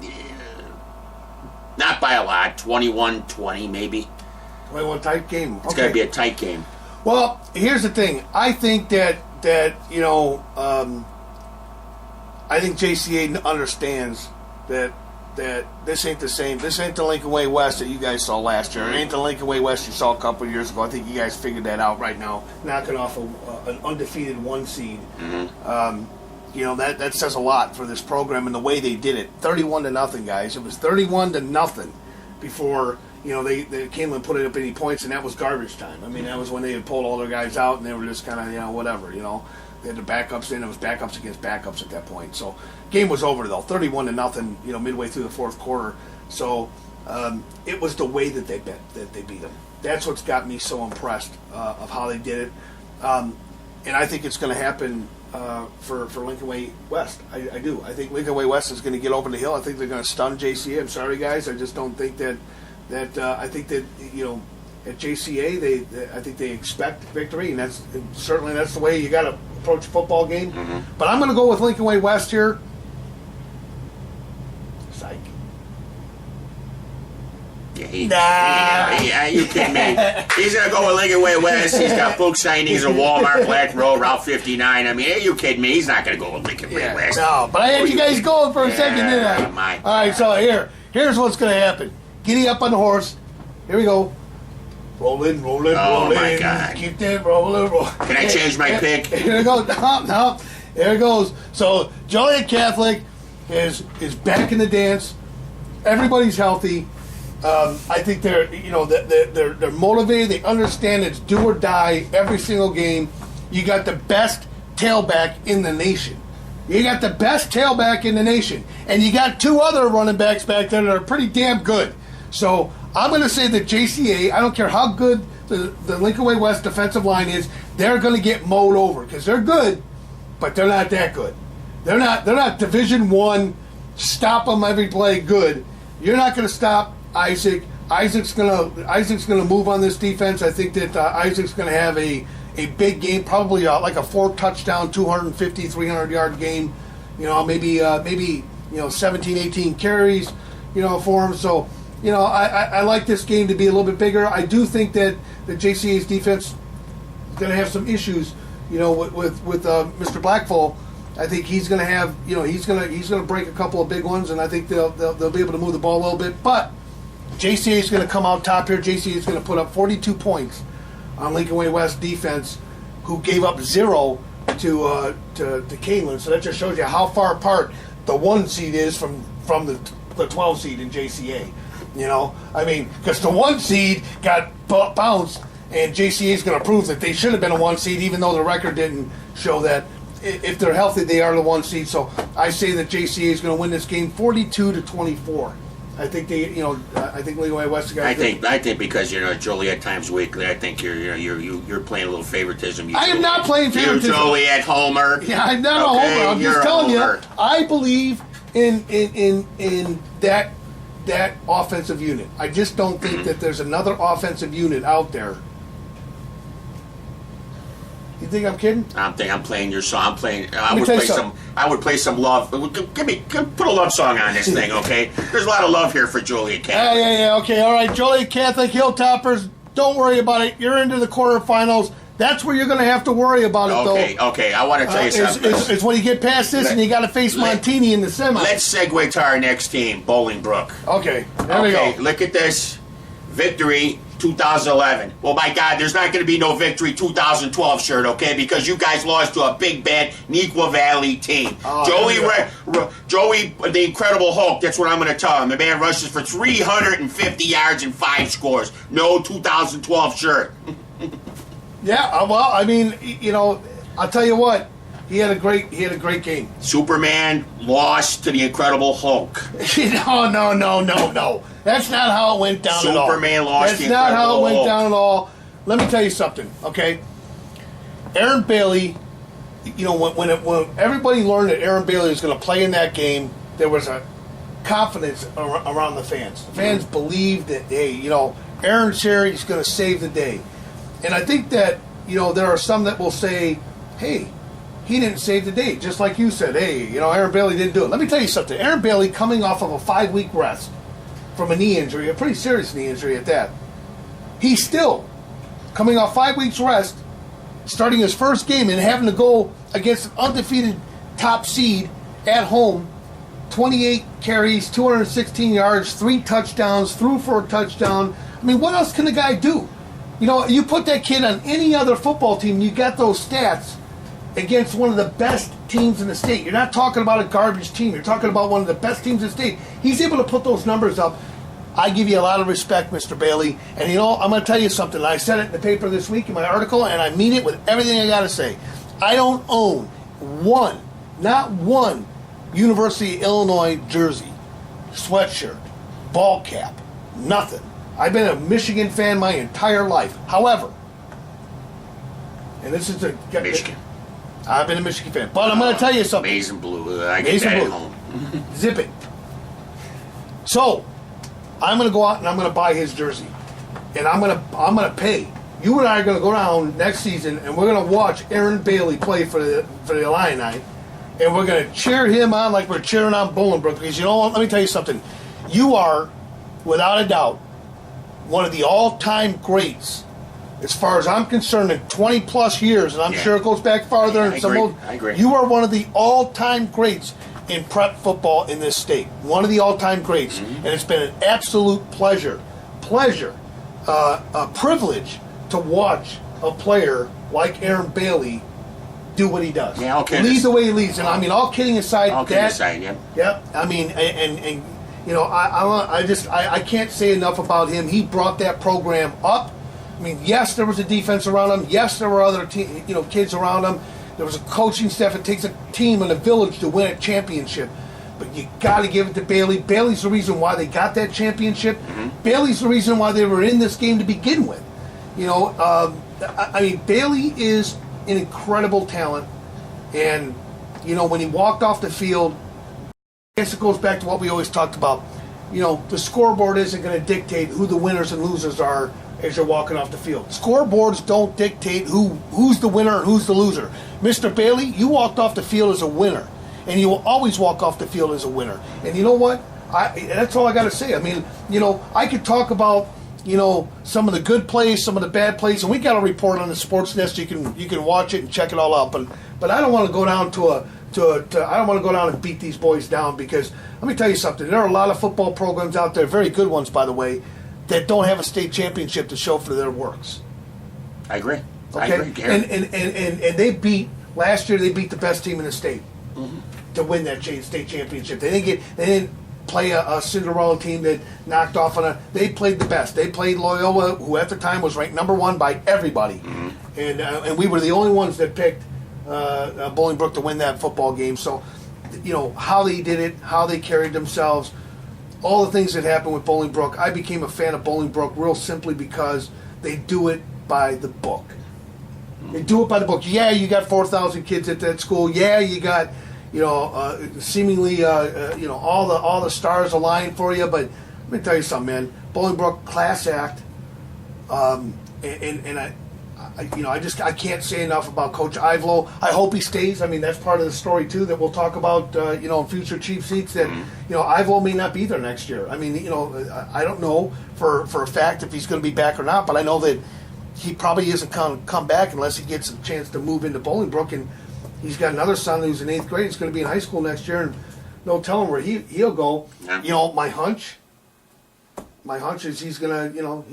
not by a lot, 21-20 maybe. 21 tight game. It's going to be a tight game. Well, here's the thing. I think that I think JCA understands that this ain't the same. This ain't the Lincoln Way West that you guys saw last year. It ain't the Lincoln Way West you saw a couple of years ago. I think you guys figured that out right now, knocking off an undefeated 1 seed. Mm-hmm. That says a lot for this program and the way they did it. 31-0, guys. It was 31-0 before they came and put it up any points, and that was garbage time. I mean, that was when they had pulled all their guys out and they were just kind of whatever. They had the backups in. It was backups against backups at that point. So game was over though, 31-0. Midway through the fourth quarter. So it was the way that they beat them. That's what's got me so impressed of how they did it. And I think it's going to happen for Lincoln Way West. I do. I think Lincoln Way West is going to get over the hill. I think they're going to stun JCA. I'm sorry, guys. I just don't think that. I think that at JCA I think they expect victory, and that's the way you got to approach a football game. Mm-hmm. But I'm going to go with Lincoln Way West here. Psych. Yeah, you kidding me? He's going to go with Lincoln Way West. He's got book signings at Walmart, Black Road, Route 59. I mean, are you kidding me? He's not going to go with Lincoln Way West. No, but I had you guys going for a second, didn't I? All right, so here's what's going to happen. Giddy up on the horse. Here we go. Roll in. Oh, my God. Keep that rolling. Can I change my pick? Here it goes. No. There it goes. So, Joliet Catholic is back in the dance. Everybody's healthy. I think they're motivated. They understand it's do or die every single game. You got the best tailback in the nation. You got the best tailback in the nation, and you got two other running backs back there that are pretty damn good. So I'm going to say that JCA, I don't care how good the Lincoln Way West defensive line is, they're going to get mowed over because they're good, but they're not that good. They're not Division I, stop them every play good. You're not going to stop Isaac. Isaac's gonna move on this defense. I think that Isaac's going to have a big game, probably like a 4-touchdown, 250, 300-yard game. Maybe 17, 18 carries, for him. So, I like this game to be a little bit bigger. I do think that the JCA's defense is going to have some issues, with Mr. Blackfall. I think he's going to have, he's going to break a couple of big ones, and I think they'll be able to move the ball a little bit. But JCA is going to come out top here. JCA is going to put up 42 points on Lincoln Way West defense, who gave up 0 to Keeneland. So that just shows you how far apart the 1 seed is from the 12 seed in JCA. Because the 1 seed got bounced, and JCA is going to prove that they should have been a 1 seed, even though the record didn't show that. If they're healthy, they are the 1 seed. So I say that JCA is going to win this game 42-24. I think I think Lincoln Way West got. I think because Joliet times weekly. I think you're playing a little favoritism. I am not playing favoritism. You Joliet homer. Yeah, I'm not a homer. I'm just telling you. I believe in that offensive unit. I just don't think that there's another offensive unit out there. You think I'm kidding? I'm playing your song. I would play some love. Put a love song on this thing, okay? There's a lot of love here for Joliet Catholic. Yeah. Okay, all right. Joliet Catholic Hilltoppers. Don't worry about it. You're into the quarterfinals. That's where you're going to have to worry about it, though. Okay. I want to tell you something. It's when you get past this and you got to face Montini in the semi. Let's segue to our next team, Bolingbrook. Okay, there we go. Look at this. Victory 2011. Well, my God, there's not going to be no victory 2012 shirt, okay? Because you guys lost to a big, bad Neuqua Valley team. Joey, the Incredible Hulk, that's what I'm going to tell him. The man rushes for 350 yards and 5 scores. No 2012 shirt. Yeah, well, I'll tell you what. He had a great game. Superman lost to the Incredible Hulk. No. That's not how it went down at all. Superman lost That's the not Incredible how it went Hulk. down at all. Let me tell you something, okay? Aaron Bailey, when everybody learned that Aaron Bailey was going to play in that game, there was a confidence around the fans. The fans believed that, hey, Aaron Sherry's going to save the day. And I think that, there are some that will say, hey, he didn't save the day. Just like you said, hey, Aaron Bailey didn't do it. Let me tell you something. Aaron Bailey, coming off of a 5-week rest from a knee injury, a pretty serious knee injury at that, he's still coming off 5 weeks rest, starting his first game and having to go against an undefeated top seed at home, 28 carries, 216 yards, 3 touchdowns, threw for a touchdown. I mean, what else can the guy do? You put that kid on any other football team, you got those stats against one of the best teams in the state. You're not talking about a garbage team. You're talking about one of the best teams in the state. He's able to put those numbers up. I give you a lot of respect, Mr. Bailey. And I'm going to tell you something. I said it in the paper this week in my article, and I mean it with everything I got to say. I don't own not one University of Illinois jersey, sweatshirt, ball cap, nothing. I've been a Michigan fan my entire life. However, and this is Michigan. I've been a Michigan fan. But I'm going to tell you something. Maize and blue. I get that at home. Zip it. So, I'm going to go out and I'm going to buy his jersey. And I'm going to pay. You and I are going to go down next season and we're going to watch Aaron Bailey play for the Illini. And we're going to cheer him on like we're cheering on Bolingbrook. Because you know what? Let me tell you something. You are, without a doubt, one of the all-time greats. As far as I'm concerned, in 20-plus years, and I'm sure it goes back farther. I agree. You are one of the all-time greats in prep football in this state. One of the all-time greats. Mm-hmm. And it's been an absolute a privilege to watch a player like Aaron Bailey do what he does. Yeah, okay. Lead the way he leads. And, all kidding aside. All kidding aside, yeah. Yeah, and you know, I can't say enough about him. He brought that program up. I mean, yes, there was a defense around him. Yes, there were other kids around him. There was a coaching staff. It takes a team and a village to win a championship. But you got to give it to Bailey. Bailey's the reason why they got that championship. Mm-hmm. Bailey's the reason why they were in this game to begin with. You know, I mean, Bailey is an incredible talent. And, you know, when he walked off the field, I guess it goes back to what we always talked about. You know, the scoreboard isn't going to dictate who the winners and losers are as you're walking off the field. Scoreboards don't dictate who's the winner and who's the loser. Mr. Bailey, you walked off the field as a winner, and you will always walk off the field as a winner. And you know what? That's all I got to say. I mean, you know, I could talk about, you know, some of the good plays, some of the bad plays, and we got a report on the Sports Nest. You can watch it and check it all out. But I don't want to go down I don't want to go down and beat these boys down, because let me tell you something. There are a lot of football programs out there, very good ones, by the way, that don't have a state championship to show for their works. I agree. Okay? I agree, Gary. And they last year they beat the best team in the state to win that state championship. They didn't play a Cinderella team that knocked off they played the best. They played Loyola, who at the time was ranked number 1 by everybody. Mm-hmm. And we were the only ones that picked Bolingbrook to win that football game. So, you know, how they did it, how they carried themselves, all the things that happened with Bolingbrook. I became a fan of Bolingbrook real simply because they do it by the book. They do it by the book. Yeah, you got 4,000 kids at that school. Yeah, you got, you know, seemingly, you know, all the stars aligned for you. But let me tell you something, man. Bolingbrook, class act. I can't say enough about Coach Ivelo. I hope he stays. I mean, that's part of the story too that we'll talk about, you know, in future Chief Seats. That, you know, Ivelo may not be there next year. I mean, you know, I don't know for a fact if he's going to be back or not, but I know that he probably isn't come back unless he gets a chance to move into Bolingbrook. And he's got another son who's in 8th grade. He's going to be in high school next year, and no telling where he'll go. Yeah. You know, my hunch is he's going to, you know,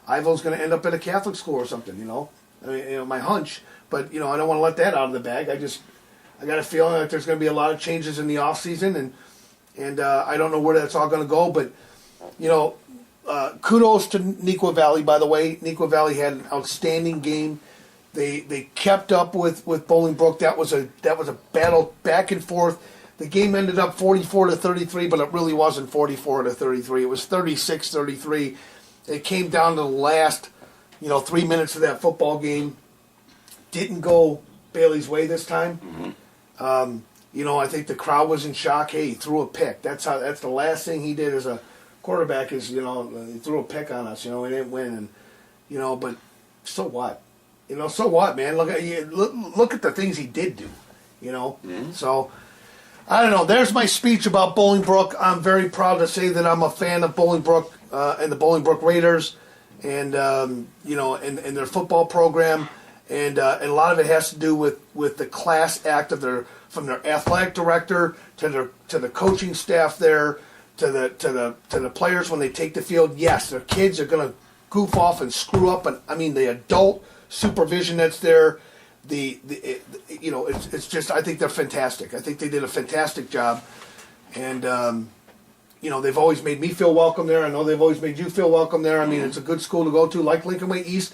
Ivo's going to end up at a Catholic school or something. You know, I mean, you know, my hunch. But you know, I don't want to let that out of the bag. I got a feeling that there's going to be a lot of changes in the off season, and I don't know where that's all going to go. But you know, kudos to Neuqua Valley. By the way, Neuqua Valley had an outstanding game. They kept up with Bolingbrook. That was a battle back and forth. The game ended up 44-33, but it really wasn't 44-33. It was 36-33. It came down to the last, you know, 3 minutes of that football game. Didn't go Bailey's way this time. Mm-hmm. You know, I think the crowd was in shock. Hey, he threw a pick. That's the last thing he did as a quarterback is, you know, he threw a pick on us. You know, we didn't win, and you know, but so what? You know, so what, man? Look at the things he did do. You know, So I don't know. There's my speech about Bolingbrook. I'm very proud to say that I'm a fan of Bolingbrook and the Bolingbrook Raiders, and you know, and their football program, and a lot of it has to do with the class act of from their athletic director to the coaching staff there, to the players when they take the field. Yes, their kids are going to goof off and screw up, and I mean the adult supervision that's there. You know, it's just, I think they're fantastic. I think they did a fantastic job, and you know, they've always made me feel welcome there. I know they've always made you feel welcome there. I mean, it's a good school to go to, like Lincoln Way East,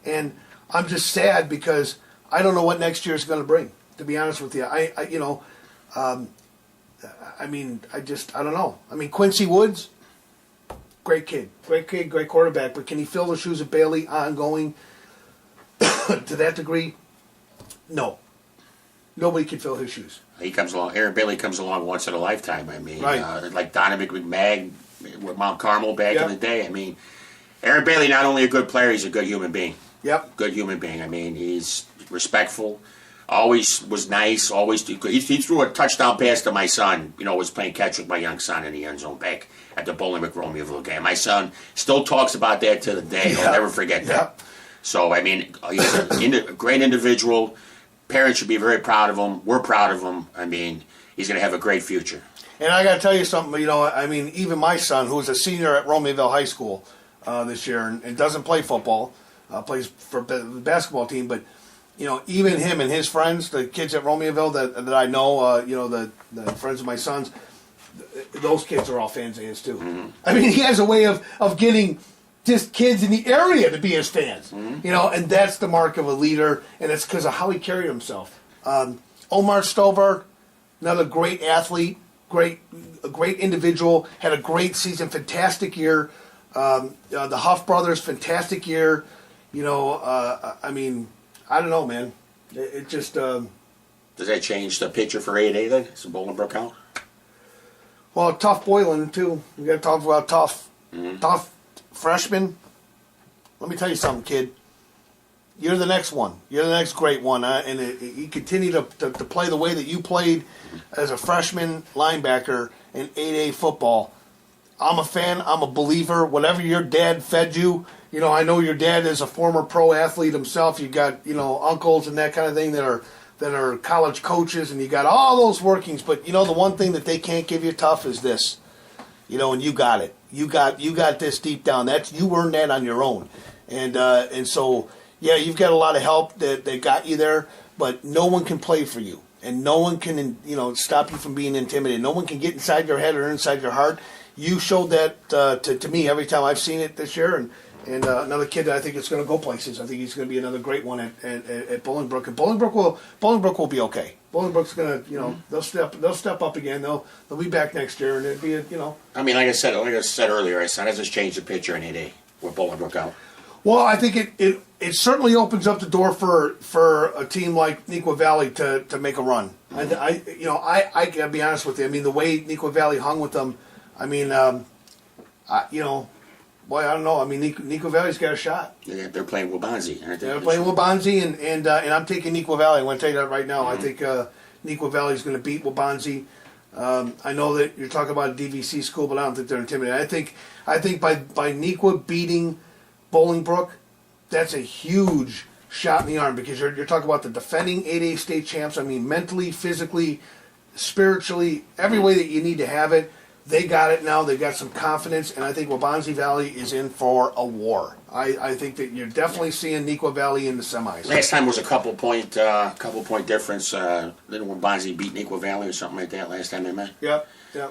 and I'm just sad because I don't know what next year is going to bring. To be honest with you, you know, I mean, I don't know. I mean, Quincy Woods, great kid, great quarterback, but can he fill the shoes of Bailey ongoing to that degree? No. Nobody can fill his shoes. He comes along. Aaron Bailey comes along once in a lifetime. I mean, right. Like Donovan McMahon with Mount Carmel back in the day. I mean, Aaron Bailey, not only a good player, he's a good human being. Yep. Good human being. I mean, he's respectful. Always was nice. Always he threw a touchdown pass to my son. You know, was playing catch with my young son in the end zone back at the Bolingbrook Romeoville game. My son still talks about that to the day. He'll never forget that. So I mean, he's a great individual. Parents should be very proud of him. We're proud of him. I mean, he's going to have a great future. And I got to tell you something. You know, I mean, even my son, who's a senior at Romeoville High School this year, and doesn't play football, plays for the basketball team, but you know, even him and his friends, the kids at Romeoville that I know, you know, the friends of my sons, those kids are all fans of his too. I mean, he has a way of getting just kids in the area to be his fans, and that's the mark of a leader, and it's because of how he carried himself. Omar Stover, another great athlete, a great individual, had a great season, fantastic year. The Huff brothers, fantastic year. I mean, I don't know, man. It just. Does that change the picture for 8A then? Is Bolingbrook out? Well, Tough Boylan too. We got to talk about Tough. Tough freshman. Let me tell you something, kid. You're the next one. You're the next great one. And you continue to play the way that you played as a freshman linebacker in 8A football. I'm a fan. I'm a believer. Whatever your dad fed you, I know your dad is a former pro athlete himself. You got, uncles and that kind of thing that are college coaches, and you got all those workings. But the one thing that they can't give you tough is this, and you got it. You got this deep down. You earned that on your own, and so yeah, you've got a lot of help that got you there. But no one can play for you, and no one can stop you from being intimidated. No one can get inside your head or inside your heart. You showed that to me every time I've seen it this year, and another kid that I think is going to go places. I think he's going to be another great one at Bolingbrook. And Bolingbrook will be okay. Bolingbrook's going to, they'll step up again. They'll be back next year, and it'll be I mean, like I said earlier, how does this change the picture in 8A with Bolingbrook out? Well, I think it certainly opens up the door for a team like Neuqua Valley to make a run. And I gotta be honest with you. I mean, the way Neuqua Valley hung with them, I mean, boy, I don't know. I mean, Neuqua Valley's got a shot. Yeah, they're playing Waubonsie, aren't they? They're playing Waubonsie, and I'm taking Neuqua Valley. I want to tell you that right now. I think Neuqua Valley's going to beat Waubonsie. I know that you're talking about a DVC school, but I don't think they're intimidated. I think by Neuqua beating Bolingbrook, that's a huge shot in the arm, because you're talking about the defending 8A state champs. I mean, mentally, physically, spiritually, every way that you need to have it. They got it now. They got some confidence, and I think Waubonsie Valley is in for a war. I think that you're definitely seeing Neuqua Valley in the semis. Last time was a couple point difference. Didn't Waubonsie beat Neuqua Valley or something like that last time they met? Yep.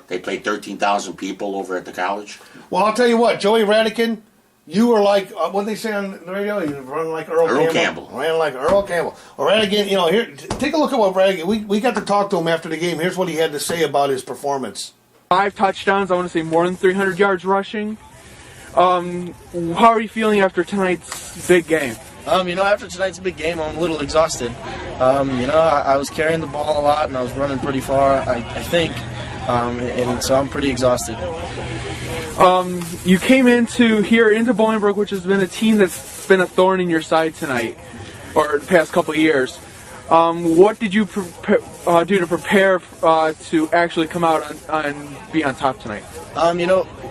They played 13,000 people over at the college. Well, I'll tell you what, Joey Radican, you were like, what did they say on the radio? You were running like Earl Campbell. Ran like Earl Campbell. Well, Radican, here, take a look at what Radican, we got to talk to him after the game. Here's what he had to say about his performance. 5 touchdowns, I want to say more than 300 yards rushing. How are you feeling after tonight's big game? After tonight's big game, I'm a little exhausted. I was carrying the ball a lot, and I was running pretty far, I think, and so I'm pretty exhausted. You came into Bolingbrook, which has been a team that's been a thorn in your side tonight, or the past couple of years. What did you do to prepare to actually come out and be on top tonight?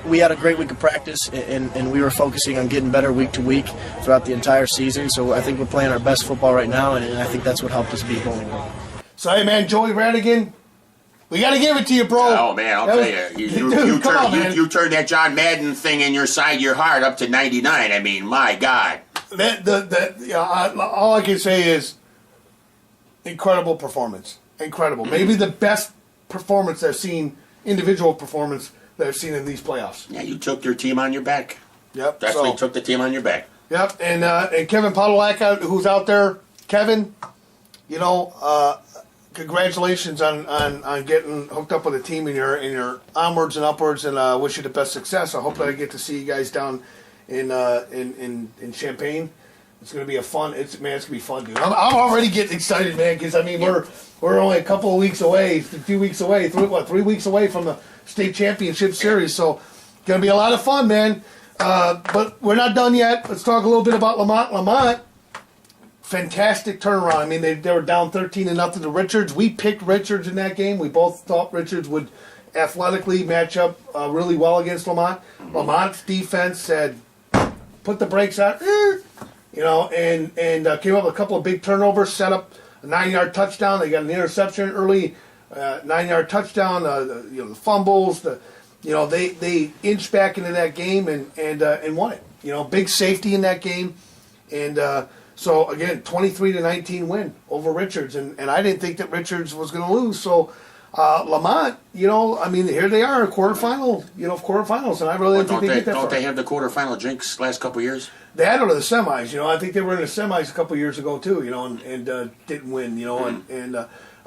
We had a great week of practice, and we were focusing on getting better week to week throughout the entire season. So I think we're playing our best football right now, and I think that's what helped us beat Bolingbrook. So, hey, man, Joey Radigan, we got to give it to you, bro. Oh, man, I'll tell you. You turned that John Madden thing in your side of your heart up to 99. I mean, my God. All I can say is incredible performance. Incredible. Maybe the best performance I've seen, individual performance that I've seen in these playoffs. Yeah, you took your team on your back. Yep. Definitely took the team on your back. Yep, and Kevin Podolak, who's out there, Kevin, congratulations on getting hooked up with a team in your onwards and upwards, and wish you the best success. I hope that I get to see you guys down in Champaign. It's gonna be it's gonna be fun, dude. I'm already getting excited, man, because we're only a couple of weeks away, 3 weeks away, 3 weeks away from the state championship series, so it's gonna be a lot of fun, man. But we're not done yet. Let's talk a little bit about Lamont. Lamont, fantastic turnaround. I mean, they were down 13-0 to Richards. We picked Richards in that game. We both thought Richards would athletically match up really well against Lamont. Lamont's defense said, put the brakes on, and came up with a couple of big turnovers, set up a 9-yard touchdown. They got an interception early, 9-yard touchdown. The fumbles, they inched back into that game and won it. Big safety in that game, and so again, 23-19 win over Richards, and I didn't think that Richards was going to lose. So Lamont, I mean, here they are, quarterfinals, and I really didn't think they get that far. Don't they have the quarterfinal jinx last couple years? They had it to the semis, I think they were in the semis a couple years ago too, and didn't win, and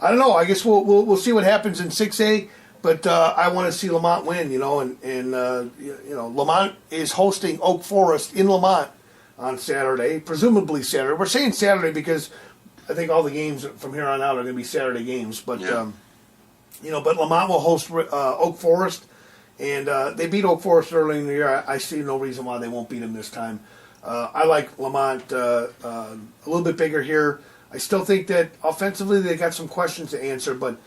I don't know. I guess we'll see what happens in 6A, but I want to see Lamont win, and Lamont is hosting Oak Forest in Lamont on Saturday, presumably Saturday. We're saying Saturday because I think all the games from here on out are going to be Saturday games, but but Lamont will host Oak Forest, and they beat Oak Forest early in the year. I see no reason why they won't beat them this time. I like Lamont a little bit bigger here. I still think that offensively they got some questions to answer, but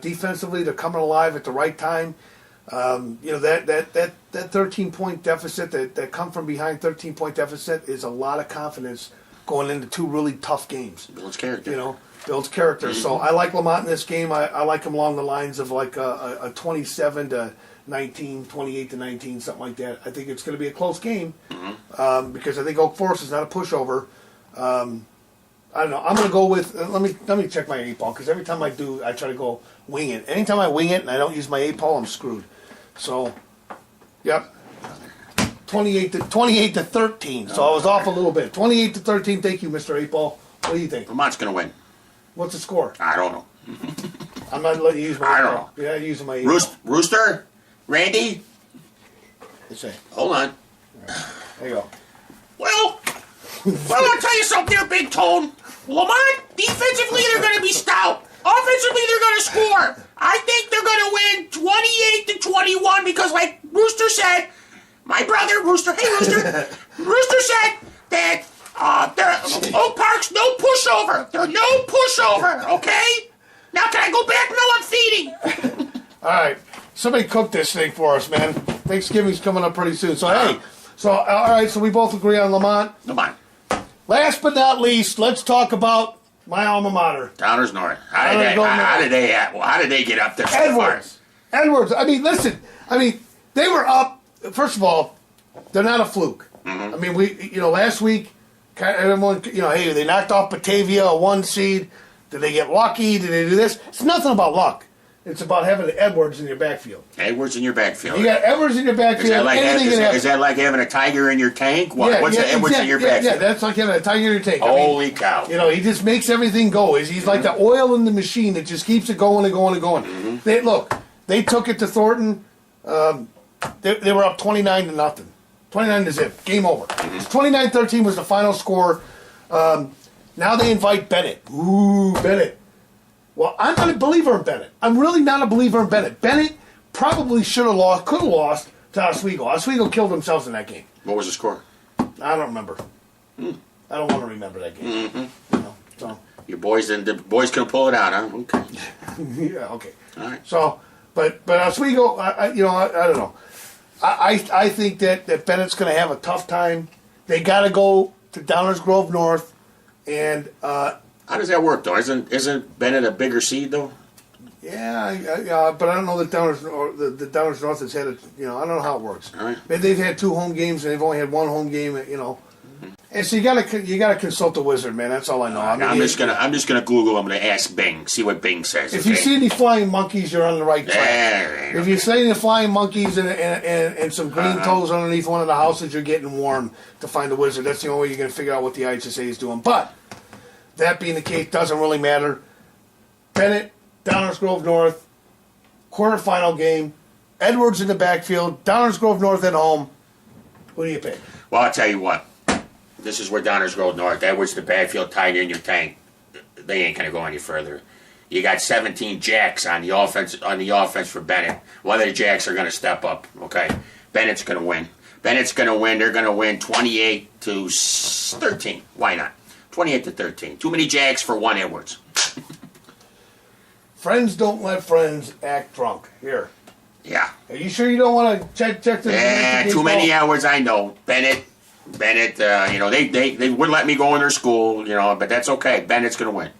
defensively they're coming alive at the right time. That 13-point deficit that come from behind 13-point deficit is a lot of confidence going into two really tough games. Builds character. Builds character. Mm-hmm. So I like Lamont in this game. I like him along the lines of like a 27-19, 28-19, something like that. I think it's going to be a close game because I think Oak Forest is not a pushover. I don't know. I'm going to go with. Let me check my 8-ball because every time I do, I try to go wing it. Anytime I wing it and I don't use my 8-ball, I'm screwed. So, yep. 28 to 13. So I was off a little bit. 28 to 13. Thank you, Mr. 8-ball. What do you think? Lamont's going to win. What's the score? I don't know. I'm not letting you use my 8-ball. I don't know. Yeah, using my 8-ball. Rooster? Randy? Let's see. Hold on. There you go. Well, I'll tell you something there, Big Tone. Lamont, defensively, they're going to be stout. Offensively, they're going to score. I think they're going to win 28-21 because, like Rooster said, my brother, Rooster, hey, Rooster, Rooster said that Oak Park's no pushover. They're no pushover, okay? Now, can I go back? No, I'm feeding. All right. Somebody cook this thing for us, man. Thanksgiving's coming up pretty soon. So, hey. So, all right. So, we both agree on Lamont. Lamont. Last but not least, let's talk about my alma mater. Downers North. How did they get up there so Edwards. far? Edwards. I mean, listen. They were up. First of all, they're not a fluke. Mm-hmm. I mean, last week, everyone, hey, they knocked off Batavia, a 1 seed. Did they get lucky? Did they do this? It's nothing about luck. It's about having Edwards in your backfield. Edwards in your backfield. You got Edwards in your backfield. Is that like having a tiger in your tank? What's the Edwards in your backfield? Yeah, that's like having a tiger in your tank. Holy cow. He just makes everything go. He's like the oil in the machine that just keeps it going and going and going. Mm-hmm. They took it to Thornton. They were up 29-0. 29-0. Game over. Mm-hmm. 29-13 was the final score. Now they invite Bennett. Ooh, Bennett. Well, I'm not a believer in Bennett. I'm really not a believer in Bennett. Bennett probably could have lost to Oswego. Oswego killed themselves in that game. What was the score? I don't remember. I don't want to remember that game. Mm-hmm. So your boys can pull it out, huh? Okay. Yeah. Okay. All right. So, but Oswego, I don't know. I think that Bennett's going to have a tough time. They got to go to Downers Grove North, and. How does that work, though? Isn't Bennett a bigger seed, though? Yeah, but I don't know that the Downers North has had it. I don't know how it works. All right. Maybe they've had 2 home games and they've only had 1 home game. And so you gotta consult the wizard, man. That's all I know. I'm just gonna Google. I'm gonna ask Bing, see what Bing says. If you see any flying monkeys, you're on the right track. If you see any flying monkeys and some green toes underneath one of the houses, you're getting warm to find the wizard. That's the only way you're gonna figure out what the IHSA is doing. But that being the case, doesn't really matter. Bennett, Downers Grove North, quarterfinal game. Edwards in the backfield. Downers Grove North at home. Who do you pick? Well, I'll tell you what. This is where Downers Grove North. Edwards the backfield, tiger in your tank. They ain't gonna go any further. You got 17 jacks on the offense for Bennett. One of the jacks are gonna step up. Okay, Bennett's gonna win. Bennett's gonna win. They're gonna win 28-13. Why not? 28-13. Too many jacks for one Edwards. Friends don't let friends act drunk. Here. Yeah. Are you sure you don't want to check this? Yeah, too many Edwards, I know. Bennett, they wouldn't let me go in their school, but that's okay. Bennett's going to win.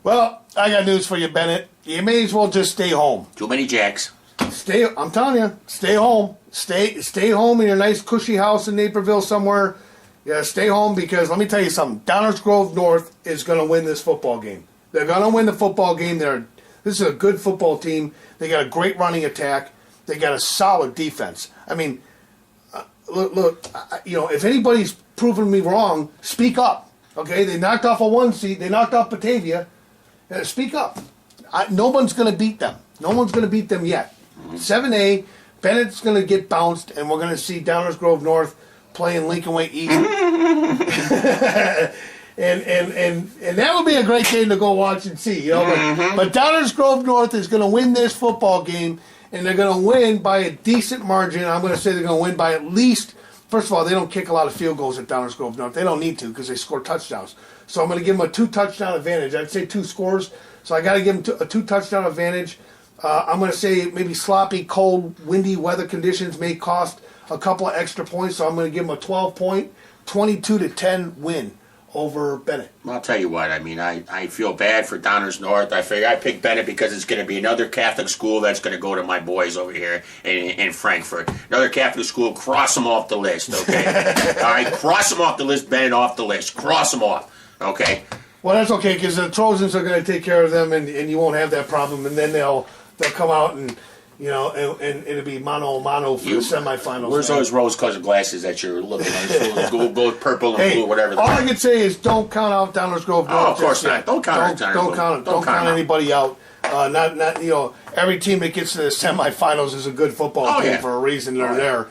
Well, I got news for you, Bennett. You may as well just stay home. Too many jacks. I'm telling you, stay home. Stay home in your nice cushy house in Naperville somewhere. Yeah, stay home because let me tell you something. Downers Grove North is going to win this football game. They're going to win the football game. This is a good football team. They got a great running attack. They got a solid defense. I mean, look, if anybody's proven me wrong, speak up. Okay, they knocked off a 1 seed. They knocked off Batavia. Speak up. No one's going to beat them. No one's going to beat them yet. 7A, Bennett's going to get bounced, and we're going to see Downers Grove North playing Lincoln Way East. and that would be a great game to go watch and see. But Downers Grove North is going to win this football game, and they're going to win by a decent margin. I'm going to say they're going to win by at least. First of all, they don't kick a lot of field goals at Downers Grove North. They don't need to because they score touchdowns. So I'm going to give them a 2-touchdown advantage. I'd say 2 scores. So I got to give them a 2-touchdown advantage. I'm going to say maybe sloppy, cold, windy weather conditions may cost a couple of extra points. So I'm going to give them a 12-point, 22-10 win over Bennett. Well, I'll tell you what. I mean, I feel bad for Downers North. I figure I picked Bennett because it's going to be another Catholic school that's going to go to my boys over here in Frankfurt. Another Catholic school. Cross them off the list, okay? All right, cross them off the list. Bennett off the list. Cross them off, okay? Well, that's okay because the Trojans are going to take care of them, and you won't have that problem. And then they'll come out and it'll be mano a mano for the semifinals. Where's those rose-colored glasses that you're looking at? Go purple and blue, whatever. All I can say is don't count out Downers Grove North. Oh, of course not. Don't count anybody out. Not every team that gets to the semifinals is a good football team for a reason. They're there.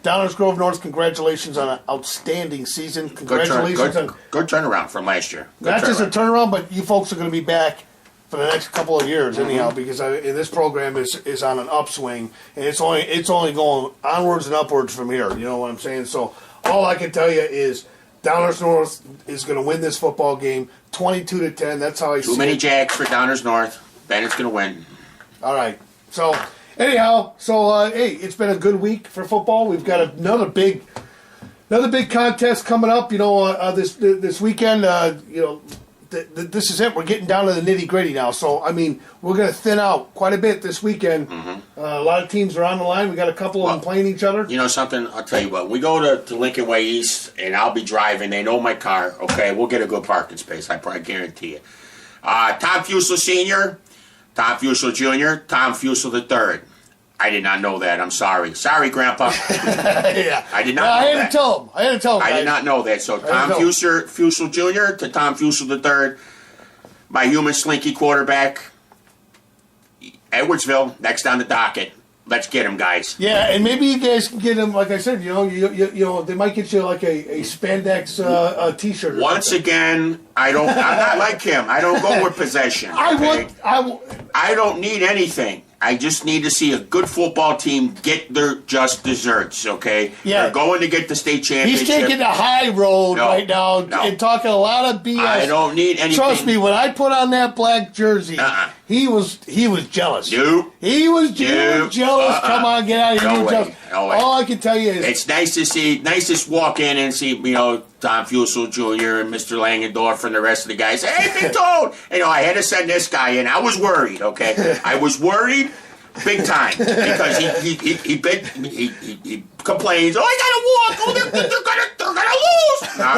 Downers Grove North, congratulations on an outstanding season. Congratulations on good turnaround from last year. Not just a turnaround, but you folks are going to be back for the next couple of years, anyhow, because this program is on an upswing, and it's only going onwards and upwards from here. You know what I'm saying? So all I can tell you is Downers North is going to win this football game, 22-10. That's how I see it. Too many jacks for Downers North. Bennett's going to win. All right. So anyhow, hey, it's been a good week for football. We've got another big contest coming up. This weekend. This is it. We're getting down to the nitty-gritty now. So, I mean, we're going to thin out quite a bit this weekend. A lot of teams are on the line. We got a couple of them playing each other. You know something? I'll tell you what. We go to Lincoln Way East, and I'll be driving. They know my car. Okay, we'll get a good parking space. I guarantee you. Tom Fusel Sr., Tom Fusel Jr., Tom Fusel III. I did not know that. I'm sorry. Sorry, Grandpa. Yeah. I did not know that. I had to tell him. I did not know that. So Tom Fusel Jr. to Tom Fusel III, my human slinky quarterback, Edwardsville, next on the docket. Let's get him, guys. Yeah, and maybe you guys can get him, like I said, they might get you like a spandex T-shirt. Once again, I'm not like him. I don't go with possession. Okay? I don't need anything. I just need to see a good football team get their just desserts, okay? Yeah. They're going to get the state championship. He's taking the high road right now and talking a lot of BS. I don't need anything. Trust me, when I put on that black jersey, he was jealous. Nope. He was jealous. Come on, get out of here. No way. All I can tell you is... It's nice to walk in and see, Tom Fusel Jr. and Mr. Langendorf and the rest of the guys. Hey, Big Toad! I had to send this guy in. I was worried, okay? I was worried big time because he complains, I gotta walk. They're gonna lose. No,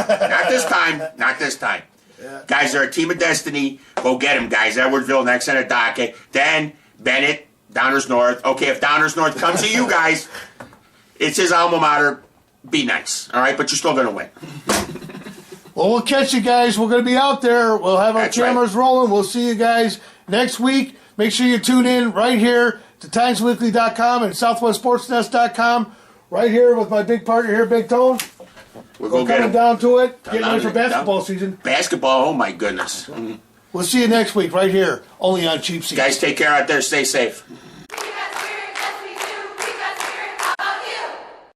not this time. Yeah. Guys, they're a team of destiny. Go get them, guys. Edwardsville next on the docket. Then Bennett, Downers North. Okay, if Downers North comes to you guys, it's his alma mater. Be nice, all right? But you're still going to win. Well, we'll catch you guys. We're going to be out there. We'll have our cameras rolling. We'll see you guys next week. Make sure you tune in right here to TimesWeekly.com and SouthwestSportsNest.com. Right here with my big partner here, Big Tone. We're going to get down to it. Getting ready for basketball season. Basketball, oh my goodness. We'll see you next week right here, only on Cheap Seats. Guys, take care out there. Stay safe.